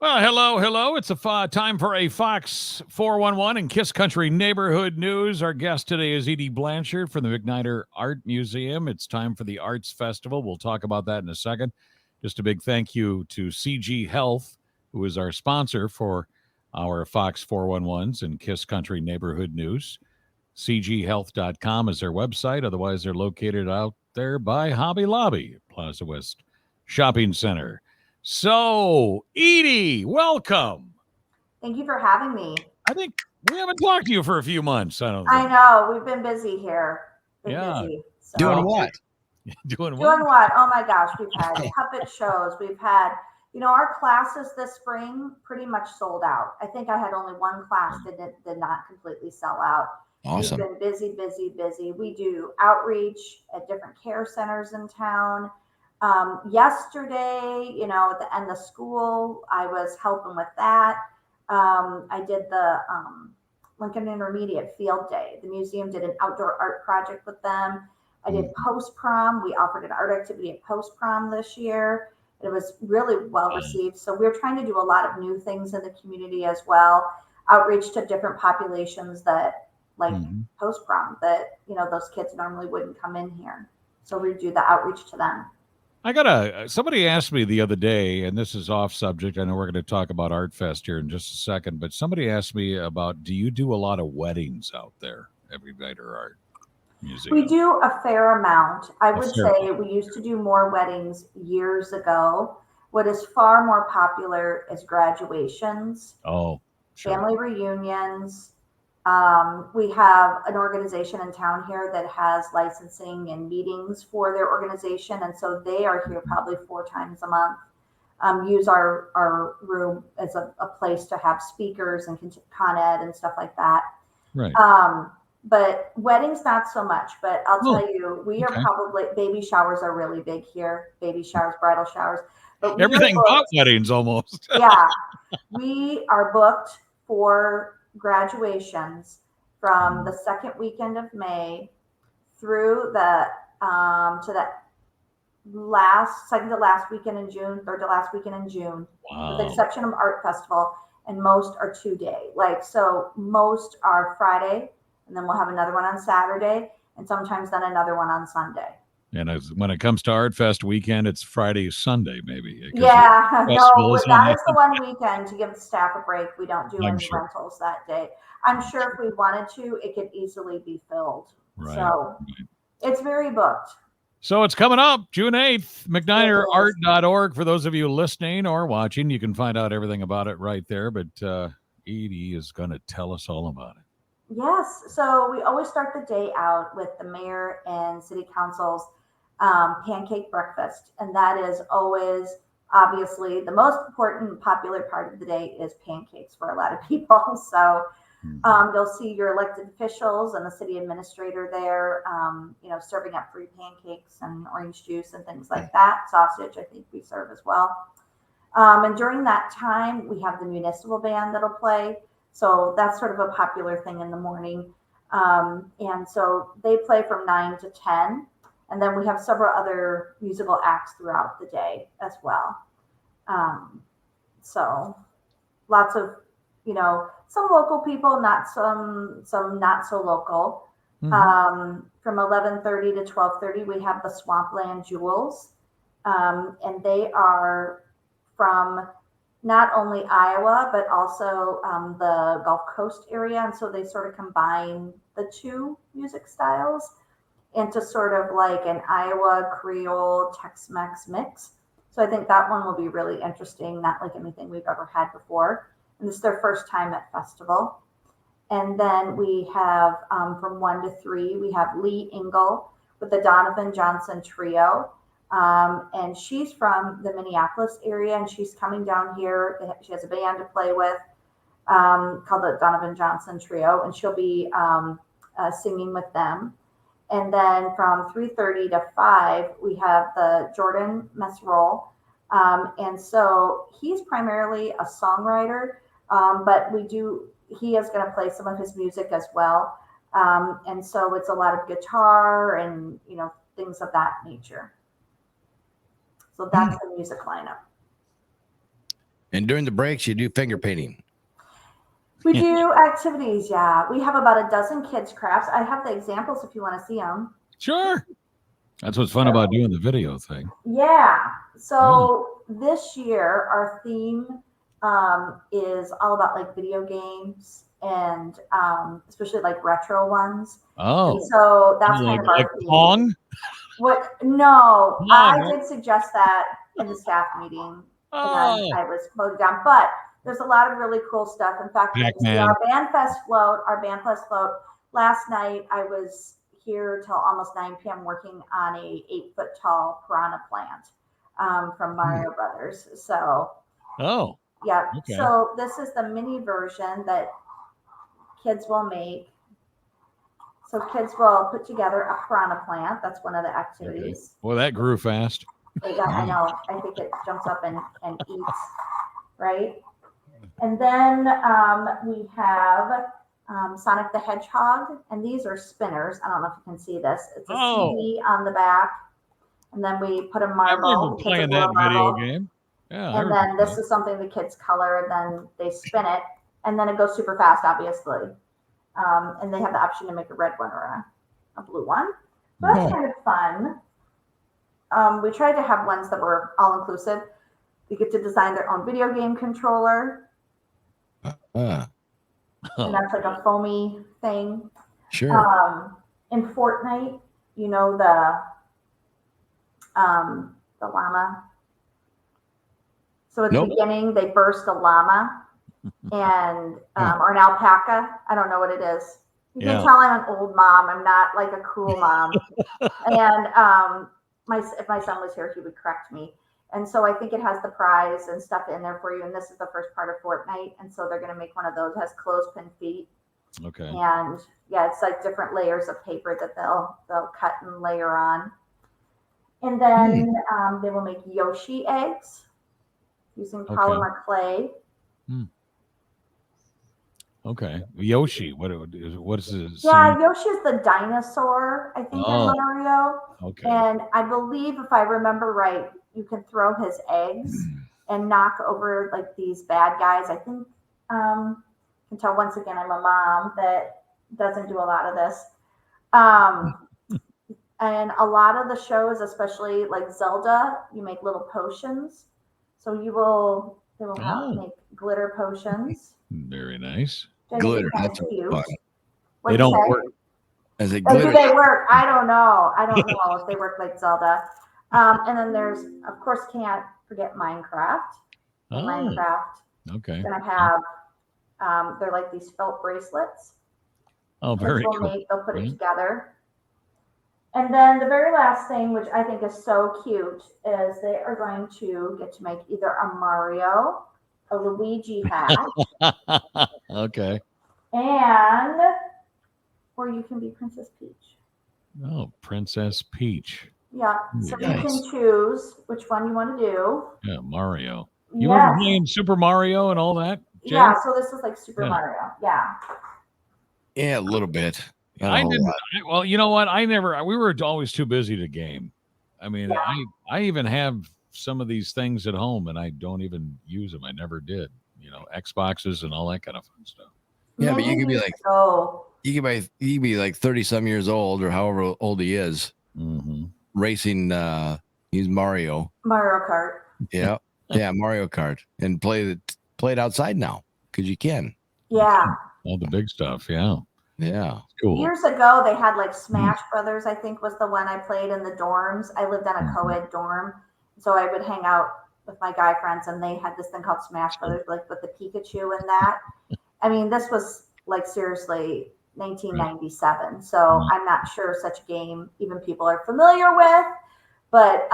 Well, hello, hello. It's time for a Fox 411 and Kiss Country Neighborhood News. Our guest today is Edie Blanchard from the Macnider Art Museum. It's time for the Arts Festival. We'll talk about that in a second. Just a big thank you to CG Health, who is our sponsor for our Fox 411s and Kiss Country Neighborhood News. CGHealth.com is their website. Otherwise, they're located out there by Hobby Lobby, Plaza West Shopping Center. So, Edie, welcome. Thank you for having me. I think we haven't talked to you for a few months. I know. We've been busy here. Busy. So. Doing what? Doing what? Oh my gosh. We've had puppet shows. We've had, our classes this spring pretty much sold out. I think I had only one class that did not completely sell out. Awesome. We've been busy. We do outreach at different care centers in town. Yesterday, at the end of school, I was helping with that. I did the Lincoln Intermediate Field Day. The museum did an outdoor art project with them. I did post-prom. We offered an art activity at post-prom this year. It was really well received. So we're trying to do a lot of new things in the community as well. Outreach to different populations that like post-prom that, those kids normally wouldn't come in here. So we do the outreach to them. Somebody asked me the other day, and this is off subject. I know we're going to talk about Art Fest here in just a second, but somebody asked me about, do you do a lot of weddings out there at Macnider Art Museum? We do a fair amount. I would say we used to do more weddings years ago. What is far more popular is graduations. Oh, sure. Family reunions. We have an organization in town here that has licensing and meetings for their organization. And so they are here probably 4 times a month, use our room as a place to have speakers and Con Ed and stuff like that. Right. But weddings, not so much. But I'll tell you, we are probably, baby showers are really big here. Baby showers, bridal showers. But everything but weddings almost. Yeah. We are booked for graduations from the second weekend of May through the to that second to last weekend in June, third to last weekend in June, with the exception of Art Festival, and most are 2-day. So most are Friday, and then we'll have another one on Saturday, and sometimes then another one on Sunday. And when it comes to Art Fest weekend, it's Friday, Sunday, maybe. Yeah, no, that is the one weekend to give the staff a break. We don't do any rentals that day. I'm sure if we wanted to, it could easily be filled. Right. So it's very booked. So it's coming up June 8th, MacniderArt.org. For those of you listening or watching, you can find out everything about it right there. But Edie is going to tell us all about it. Yes. So we always start the day out with the mayor and city council's pancake breakfast. And that is always, obviously, the most important popular part of the day is pancakes for a lot of people. So you'll see your elected officials and the city administrator there, serving up free pancakes and orange juice and things like that. Sausage, I think we serve as well. And during that time, we have the municipal band that'll play. So that's sort of a popular thing in the morning. And so they play from 9 to 10. And then we have several other musical acts throughout the day as well. So lots of, some local people, not some not so local. From 11:30 to 12:30, we have the Swampland Jewels. And they are from not only Iowa, but also the Gulf Coast area. And so they sort of combine the two music styles into sort of like an Iowa Creole Tex-Mex mix. So I think that one will be really interesting, not like anything we've ever had before. And this is their first time at festival. And then we have from 1 to 3, we have Lee Engel with the Donovan Johnson Trio. And she's from the Minneapolis area, and she's coming down here. She has a band to play with called the Donovan Johnson Trio, and she'll be singing with them. And then from 3:30 to 5, we have the Jordan Messerol. And so he's primarily a songwriter, but he is going to play some of his music as well. And so it's a lot of guitar and, things of that nature. So that's the music lineup. And during the breaks, you do finger painting. We do activities, yeah. We have about a dozen kids crafts. I have the examples if you want to see them. Sure. That's what's fun about doing the video thing. Yeah. So this year, our theme is all about like video games and especially like retro ones. Oh. And so that's like, kind of our like theme. Pong? What? No, Pong, I right? did suggest that in the staff meeting, Oh. and I was voted down. But there's a lot of really cool stuff. In fact, Pac-Man. our band fest float. Last night, I was here till almost 9 p.m. working on a 8-foot tall piranha plant from Mario Brothers. So, Oh. yeah. Okay. So this is the mini version that kids will make. So kids will put together a piranha plant. That's one of the activities. Okay. Well, that grew fast. Yeah, I know. I think it jumps up and eats, right? And then we have Sonic the Hedgehog, and these are spinners. I don't know if you can see this. It's a CD on the back, and then we put a marble. I remember playing that video game. Yeah. And then this is something the kids color, and then they spin it, and then it goes super fast, obviously. And they have the option to make a red one or a blue one. So that's kind of fun. We tried to have ones that were all inclusive. You get to design their own video game controller. And that's like a foamy thing. Sure. In Fortnite, you know the llama. So at the beginning, they burst a llama and or an alpaca. I don't know what it is. You can tell I'm an old mom. I'm not like a cool mom. And if my son was here, he would correct me. And so I think it has the prize and stuff in there for you. And this is the first part of Fortnite. And so they're going to make one of those. It has clothespin feet. Okay. And yeah, it's like different layers of paper that they'll cut and layer on. And then they will make Yoshi eggs using polymer clay. Okay. Yoshi. What is this? Yeah, Yoshi is the dinosaur, I think, in Mario. Okay. And I believe, if I remember right, you can throw his eggs and knock over like these bad guys. I think can tell once again I'm a mom that doesn't do a lot of this. And a lot of the shows, especially like Zelda, you make little potions. So they will make glitter potions. Very nice. Glitter. That's fun. They don't work. As it glitter. Do they work? I don't know. I don't know if they work like Zelda. And then there's, of course, can't forget Minecraft. Okay. Gonna have they're like these felt bracelets. Oh, very cool. They'll put it together. And then the very last thing, which I think is so cute, is they are going to get to make either a Mario, a Luigi hat. Okay. Or you can be Princess Peach. Oh, Princess Peach. Yeah. So you can choose which one you want to do. Yeah, Mario. You were playing Super Mario and all that? Jay? Yeah, so this is like Super Mario. Yeah. Yeah, a little bit. I didn't. Well, you know what? We were always too busy to game. I mean, I even have some of these things at home and I don't even use them. I never did. You know, Xboxes and all that kind of fun stuff. Yeah, but you could be like, you could be like 30 some years old or however old he is, racing. He's Mario Kart. Yeah, yeah, Mario Kart, and play it outside now because you can. Yeah, all the big stuff. Yeah, cool. Years ago, they had like Smash Brothers. I think was the one I played in the dorms. I lived on a co-ed dorm, so I would hang out with my guy friends, and they had this thing called Smash Brothers, like with the Pikachu and that. I mean, this was like seriously 1997, so I'm not sure such a game even people are familiar with, but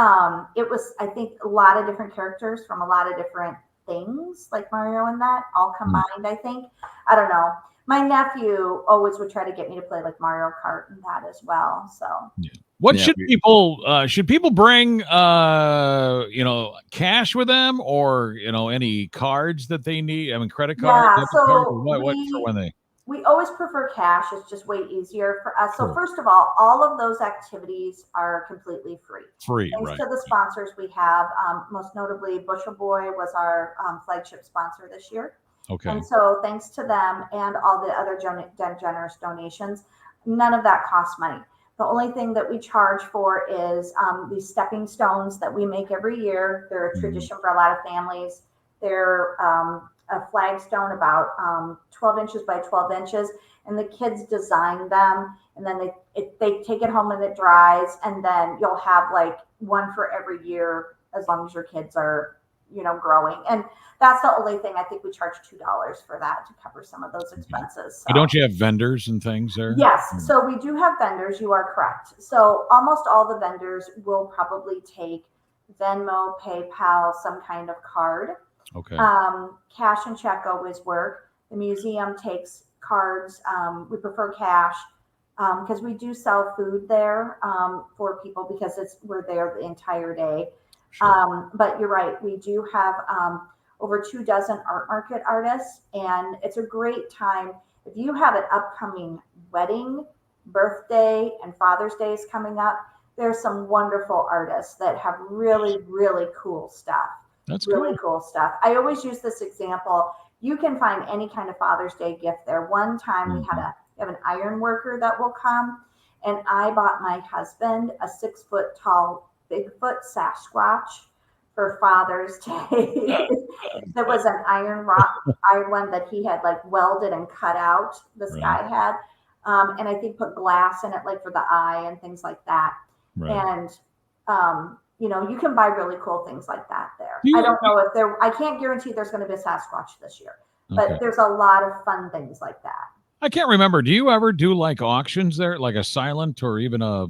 it was, I think, a lot of different characters from a lot of different things like Mario and that all combined. I think, I don't know. My nephew always would try to get me to play like Mario Kart and that as well. So should people bring cash with them, or any cards that they need? I mean, credit card, so what for when they We always prefer cash. It's just way easier for us. So Sure. first of all of those activities are completely free. Free, Thanks right? to the sponsors we have, most notably Bushel Boy was our flagship sponsor this year. Okay. And so thanks to them and all the other generous donations, none of that costs money. The only thing that we charge for is these stepping stones that we make every year. They're a tradition for a lot of families. They're a flagstone about 12 inches by 12 inches, and the kids design them, and then they take it home and it dries, and then you'll have like one for every year as long as your kids are, growing. And that's the only thing. I think we charge $2 for that to cover some of those expenses. So. But don't you have vendors and things there? Yes. So we do have vendors. You are correct. So almost all the vendors will probably take Venmo, PayPal, some kind of card. Okay. Cash and check always work. The museum takes cards. We prefer cash because we do sell food there for people because we're there the entire day. Sure. But you're right. We do have over 24 art market artists, and it's a great time. If you have an upcoming wedding, birthday, and Father's Day is coming up, there's some wonderful artists that have really, really cool stuff. That's really cool stuff. I always use this example. You can find any kind of Father's Day gift there. One time we have an iron worker that will come, and I bought my husband a 6-foot tall Bigfoot Sasquatch for Father's Day. That was an iron one that he had like welded and cut out. This guy had, and I think put glass in it like for the eye and things like that. Right. And you can buy really cool things like that there. I don't know if I can't guarantee there's going to be a Sasquatch this year, but there's a lot of fun things like that. I can't remember. Do you ever do like auctions there, like a silent or even a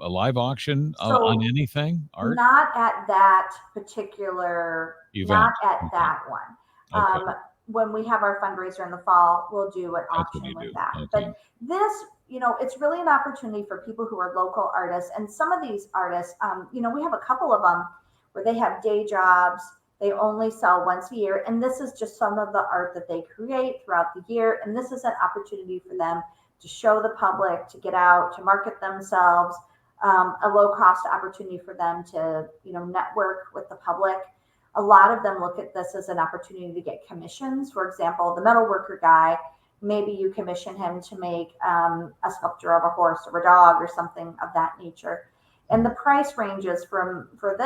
live auction on anything? Art? Not at that particular event. Not at that one. Okay. When we have our fundraiser in the fall, we'll do an auction with that. Okay. But this, it's really an opportunity for people who are local artists. And some of these artists, we have a couple of them where they have day jobs. They only sell once a year. And this is just some of the art that they create throughout the year. And this is an opportunity for them to show the public, to get out, to market themselves, a low cost opportunity for them to, network with the public. A lot of them look at this as an opportunity to get commissions. For example, the metalworker guy, maybe you commission him to make a sculpture of a horse or a dog or something of that nature. And the price ranges from $5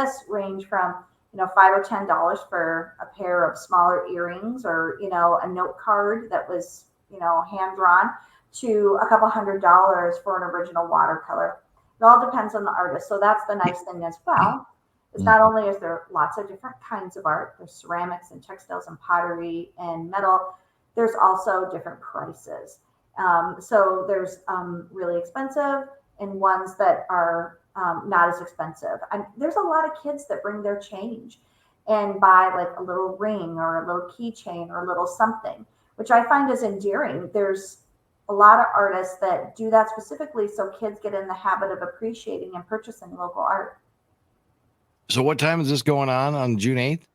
or $10 for a pair of smaller earrings or, a note card that was, hand drawn to a couple $100 for an original watercolor. It all depends on the artist. So that's the nice thing as well. It's not only is there lots of different kinds of art, there's ceramics and textiles and pottery and metal, there's also different prices. So there's really expensive and ones that are not as expensive. And there's a lot of kids that bring their change and buy like a little ring or a little keychain or a little something, which I find is endearing. There's a lot of artists that do that specifically so kids get in the habit of appreciating and purchasing local art. So what time is this going on June 8th?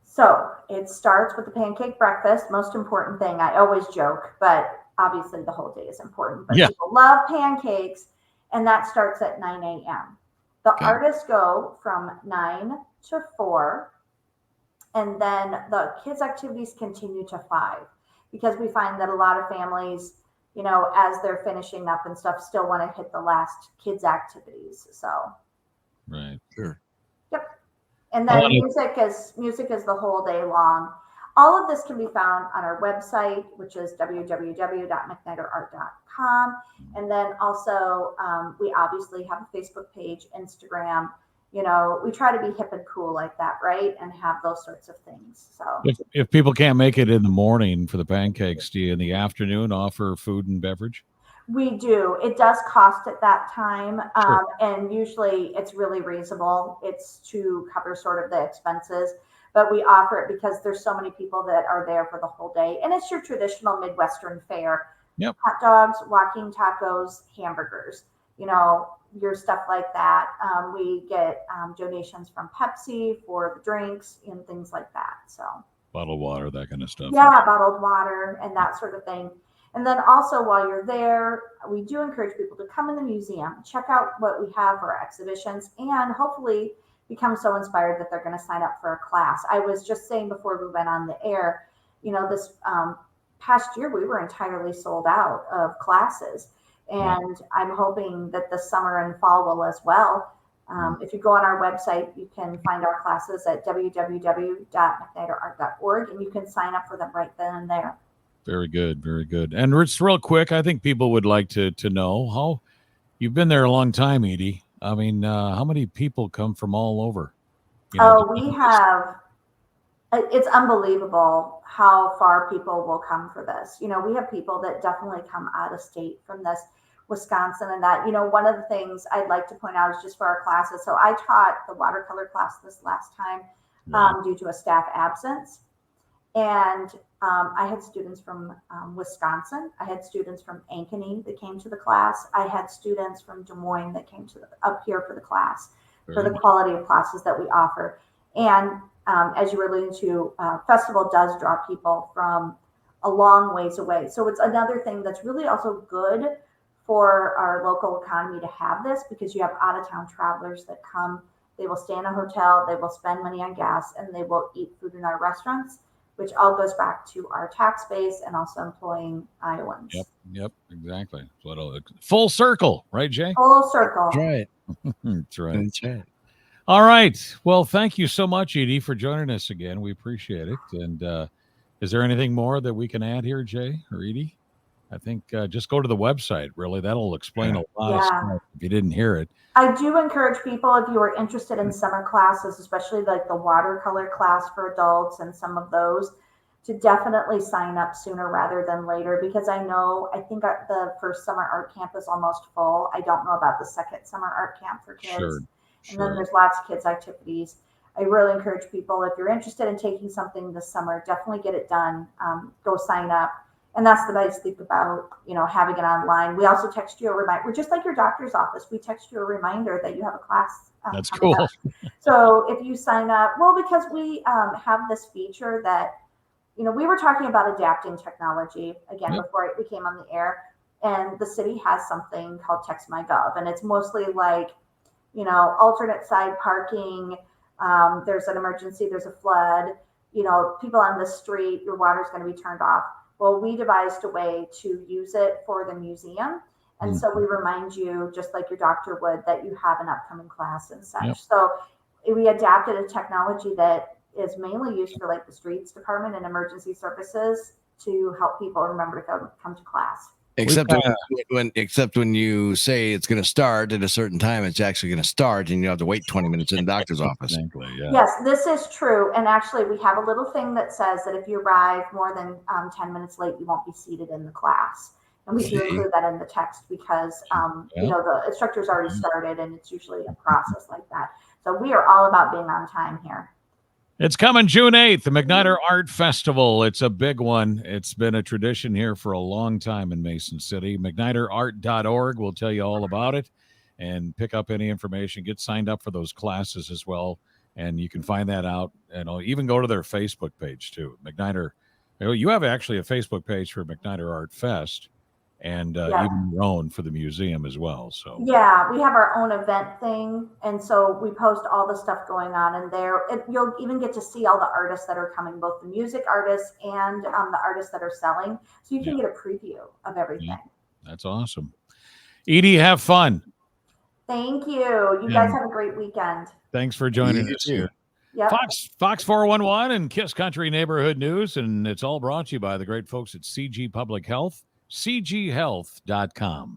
So it starts with the pancake breakfast. Most important thing. I always joke, but obviously the whole day is important. But people love pancakes, and that starts at 9 a.m. The artists go from 9 to 4, and then the kids' activities continue to 5, because we find that a lot of families, as they're finishing up and stuff, still want to hit the last kids' activities. So, right, sure. Yep. And then music is the whole day long. All of this can be found on our website, which is www.macniderart.com. And then also, we obviously have a Facebook page, Instagram. We try to be hip and cool like that, right? And have those sorts of things. So if people can't make it in the morning for the pancakes, do you in the afternoon offer food and beverage? We do. It does cost at that time. And usually it's really reasonable. It's to cover sort of the expenses, but we offer it because there's so many people that are there for the whole day. And it's your traditional Midwestern fare. Yep. Hot dogs, walking tacos, hamburgers, your stuff like that. We get donations from Pepsi for the drinks and things like that. So bottled water, that kind of stuff. Yeah, bottled water and that sort of thing. And then also while you're there, we do encourage people to come in the museum, check out what we have for our exhibitions, and hopefully become so inspired that they're going to sign up for a class. I was just saying before we went on the air, this past year we were entirely sold out of classes. And I'm hoping that the summer and fall will as well. If you go on our website, you can find our classes at www.macniderart.org, and you can sign up for them right then and there. Very good. Very good. And just real quick, I think people would like to know how you've been there a long time, Edie. I mean, how many people come from all over? We have, it's unbelievable how far people will come for this. We have people that definitely come out of state from this, Wisconsin, and that, one of the things I'd like to point out is just for our classes. So I taught the watercolor class this last time due to a staff absence. And I had students from Wisconsin. I had students from Ankeny that came to the class. I had students from Des Moines that came up here for the class, for the quality of classes that we offer. And as you were alluding to, festival does draw people from a long ways away. So it's another thing that's really also good for our local economy to have this, because you have out of town travelers that come. They will stay in a hotel, they will spend money on gas, and they will eat food in our restaurants, which all goes back to our tax base and also employing Iowans. Yep, exactly. Full circle, right, Jay? Full circle. That's right. That's right. That's right. All right. Well, thank you so much, Edie, for joining us again. We appreciate it. And is there anything more that we can add here, Jay or Edie? I think just go to the website, really. That'll explain a lot of stuff if you didn't hear it. I do encourage people, if you are interested in summer classes, especially like the watercolor class for adults and some of those, to definitely sign up sooner rather than later, because I think the first summer art camp is almost full. I don't know about the second summer art camp for kids. Sure. And then there's lots of kids' activities. I really encourage people, if you're interested in taking something this summer, definitely get it done. Go sign up. And that's the nice thing about, having it online. We also text you a reminder. We're just like your doctor's office. We text you a reminder that you have a class. That's cool. So if you sign up, because we have this feature that, we were talking about adapting technology again before we came on the air. And the city has something called Text My Gov. And it's mostly like, alternate side parking. There's an emergency, there's a flood, people on the street, your water's going to be turned off. Well, we devised a way to use it for the museum. And so we remind you, just like your doctor would, that you have an upcoming class and such. Yep. So we adapted a technology that is mainly used for like the streets department and emergency services to help people remember to come to class. Except when you say it's going to start at a certain time, it's actually going to start, and you have to wait 20 minutes in the doctor's office. Exactly, yeah. Yes, this is true. And actually, we have a little thing that says that if you arrive more than 10 minutes late, you won't be seated in the class. And we do include that in the text because, the instructor's already started, and it's usually a process like that. So we are all about being on time here. It's coming June 8th, the Macnider Art Festival. It's a big one. It's been a tradition here for a long time in Mason City. MacniderArt.org will tell you all about it and pick up any information. Get signed up for those classes as well. And you can find that out. And I'll even go to their Facebook page, too. Macnider. You have actually a Facebook page for Macnider Art Fest. And even your own for the museum as well. So we have our own event thing, and so we post all the stuff going on in there. You'll even get to see all the artists that are coming, both the music artists and the artists that are selling. So you can get a preview of everything. Yeah. That's awesome. Edie, have fun. Thank you. You guys have a great weekend. Thanks for joining us here. Yep. Fox 411 and Kiss Country Neighborhood News, and it's all brought to you by the great folks at CG Public Health. cghealth.com.